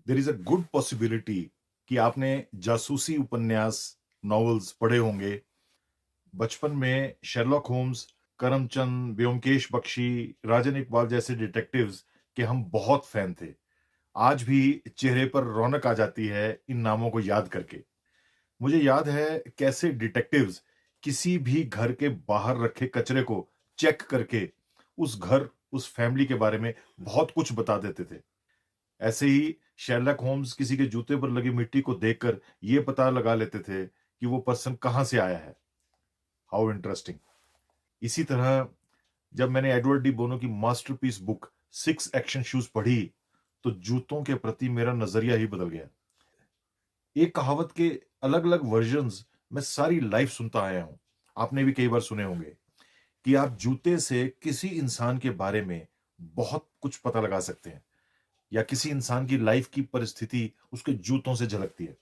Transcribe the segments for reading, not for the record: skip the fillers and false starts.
There is a good possibility कि आपने जासूसी उपन्यास नॉवेल्स पढ़े होंगे। बचपन में शेरलॉक होम्स, करमचंद, ब्योमकेश बख्शी, राजन इकबाल जैसे डिटेक्टिव्स के हम बहुत फैन थे। आज भी चेहरे पर रौनक आ जाती है इन नामों को याद करके। मुझे याद है कैसे डिटेक्टिव्स किसी भी घर के बाहर रखे कचरे को चेक करके उस घर, उस फैमिली के बारे में बहुत कुछ बता देते थे। ऐसे ही शेरलॉक होम्स किसी के जूते पर लगी मिट्टी को देखकर ये पता लगा लेते थे कि वो पर्सन कहाँ से आया है। How interesting. इसी तरह जब मैंने एडवर्ड डी बोनो की masterpiece book six action shoes पढ़ी, तो जूतों के प्रति मेरा नजरिया ही बदल गया। एक कहावत के अलग अलग वर्जन्स मैं सारी लाइफ सुनता आया हूं। आपने भी कई बार सुने होंगे कि आप जूते से किसी इंसान के बारे में बहुत कुछ पता लगा सकते हैं, या किसी इंसान की लाइफ की परिस्थिति उसके जूतों से झलकती है।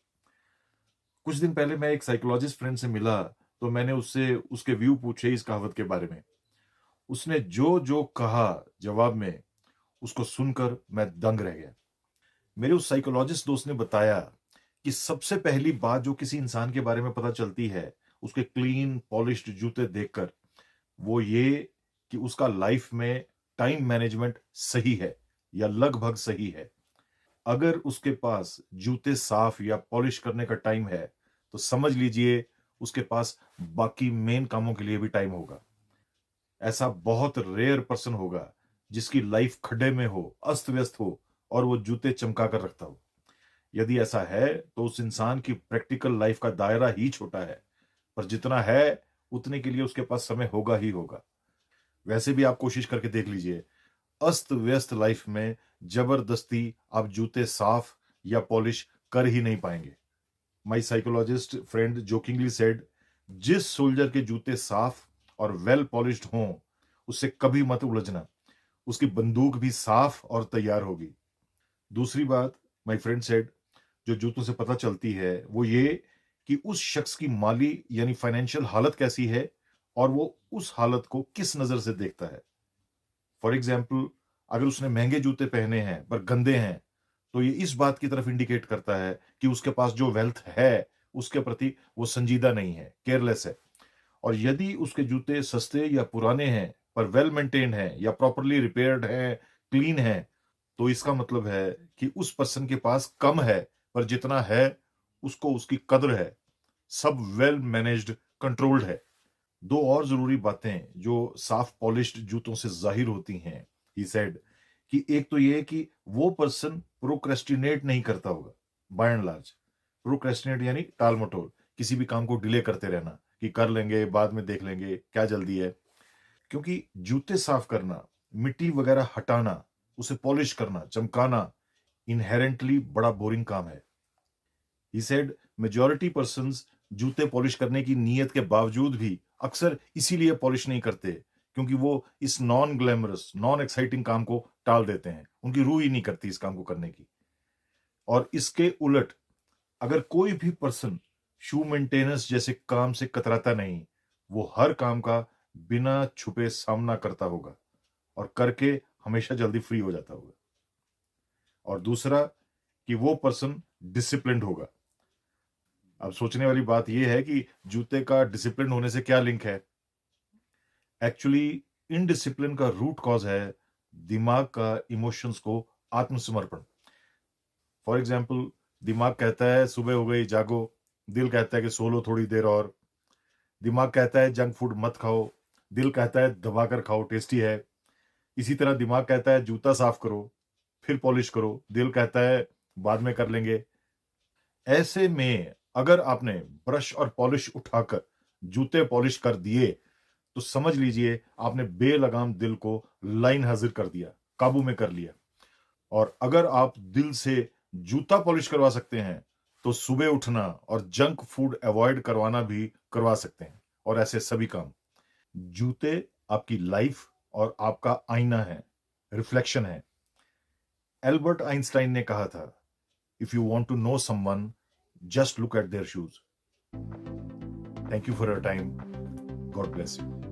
कुछ दिन पहले मैं एक साइकोलॉजिस्ट फ्रेंड से मिला, तो मैंने उससे उसके व्यू पूछे इस कहावत के बारे में। उसने जो जो कहा जवाब में, उसको सुनकर मैं दंग रह गया। मेरे उस साइकोलॉजिस्ट दोस्त ने बताया कि सबसे पहली बात जो किसी इंसान के बारे में पता चलती है उसके क्लीन पॉलिश्ड जूते देखकर, वो ये कि उसका लाइफ में टाइम मैनेजमेंट सही है या लगभग सही है। अगर उसके पास जूते साफ या पॉलिश करने का टाइम है, तो समझ लीजिए उसके पास बाकी मेन कामों के लिए भी टाइम होगा। ऐसा बहुत रेयर पर्सन होगा जिसकी लाइफ खड्डे में हो, अस्त व्यस्त हो और वो जूते चमका कर रखता हो। यदि ऐसा है तो उस इंसान की प्रैक्टिकल लाइफ का दायरा ही छोटा है, पर जितना है उतने के लिए उसके पास समय होगा ही होगा। वैसे भी आप कोशिश करके देख लीजिए, अस्त व्यस्त लाइफ में जबरदस्ती आप जूते साफ या पॉलिश कर ही नहीं पाएंगे। माई साइकोलॉजिस्ट फ्रेंड जोकिंगली सेड, जिस सोल्जर के जूते साफ और वेल पॉलिश्ड हों, उससे कभी मत उलझना। उसकी बंदूक भी साफ और तैयार होगी। दूसरी बात, माई फ्रेंड सेड, जो जूतों से पता चलती है वो ये कि उस शख्स की माली यानी फाइनेंशियल हालत कैसी है और वो उस हालत को किस नजर से देखता है। फॉर एग्जाम्पल, अगर उसने महंगे जूते पहने हैं पर गंदे हैं, तो ये इस बात की तरफ इंडिकेट करता है कि उसके पास जो वेल्थ है उसके प्रति वो संजीदा नहीं है, केयरलेस है। और यदि उसके जूते सस्ते या पुराने हैं पर वेल मेंटेन्ड हैं या प्रॉपरली रिपेयर्ड हैं, क्लीन हैं, तो इसका मतलब है कि उस पर्सन के पास कम है, पर जितना है उसको उसकी कद्र है। सब वेल मैनेज्ड, कंट्रोल्ड है। दो और जरूरी बातें जो साफ पॉलिश्ड जूतों से जाहिर होती हैं, ही सेड, कि एक तो ये कि वो पर्सन प्रोक्रेस्टिनेट नहीं करता होगा। बाय एंड लार्ज प्रोक्रेस्टिनेट यानी टाल मटोल, किसी भी काम को डिले करते रहना कि कर लेंगे, बाद में देख लेंगे, क्या जल्दी है। क्योंकि जूते साफ करना, मिट्टी वगैरह हटाना, उसे पॉलिश करना, चमकाना इनहेरेंटली बड़ा बोरिंग काम है। ही सेड, मेजॉरिटी पर्सन्स जूते पॉलिश करने की नीयत के बावजूद भी अक्सर इसीलिए पॉलिश नहीं करते क्योंकि वो इस नॉन ग्लैमरस, नॉन एक्साइटिंग काम को टाल देते हैं। उनकी रूह ही नहीं करती इस काम को करने की। और इसके उलट, अगर कोई भी पर्सन शू मेंटेनेंस जैसे काम से कतराता नहीं, वो हर काम का बिना छुपे सामना करता होगा और करके हमेशा जल्दी फ्री हो जाता होगा। और दूसरा कि वो पर्सन डिसिप्लिन्ड होगा। अब सोचने वाली बात यह है कि जूते का डिसिप्लिन होने से क्या लिंक है। एक्चुअली इनडिसिप्लिन का रूट कॉज है दिमाग का इमोशंस को आत्मसमर्पण। फॉर एग्जाम्पल, दिमाग कहता है सुबह हो गई जागो, दिल कहता है कि सो लो थोड़ी देर और। दिमाग कहता है जंक फूड मत खाओ, दिल कहता है दबाकर खाओ, टेस्टी है। इसी तरह दिमाग कहता है जूता साफ करो, फिर पॉलिश करो, दिल कहता है बाद में कर लेंगे। ऐसे में अगर आपने ब्रश और पॉलिश उठाकर जूते पॉलिश कर दिए, तो समझ लीजिए आपने बेलगाम दिल को लाइन हाजिर कर दिया, काबू में कर लिया। और अगर आप दिल से जूता पॉलिश करवा सकते हैं, तो सुबह उठना और जंक फूड अवॉइड करवाना भी करवा सकते हैं, और ऐसे सभी काम। जूते आपकी लाइफ और आपका आईना है, रिफ्लेक्शन है। एल्बर्ट आइंस्टाइन ने कहा था, if you want to know someone, just look at their shoes. Thank you for your time. God bless you.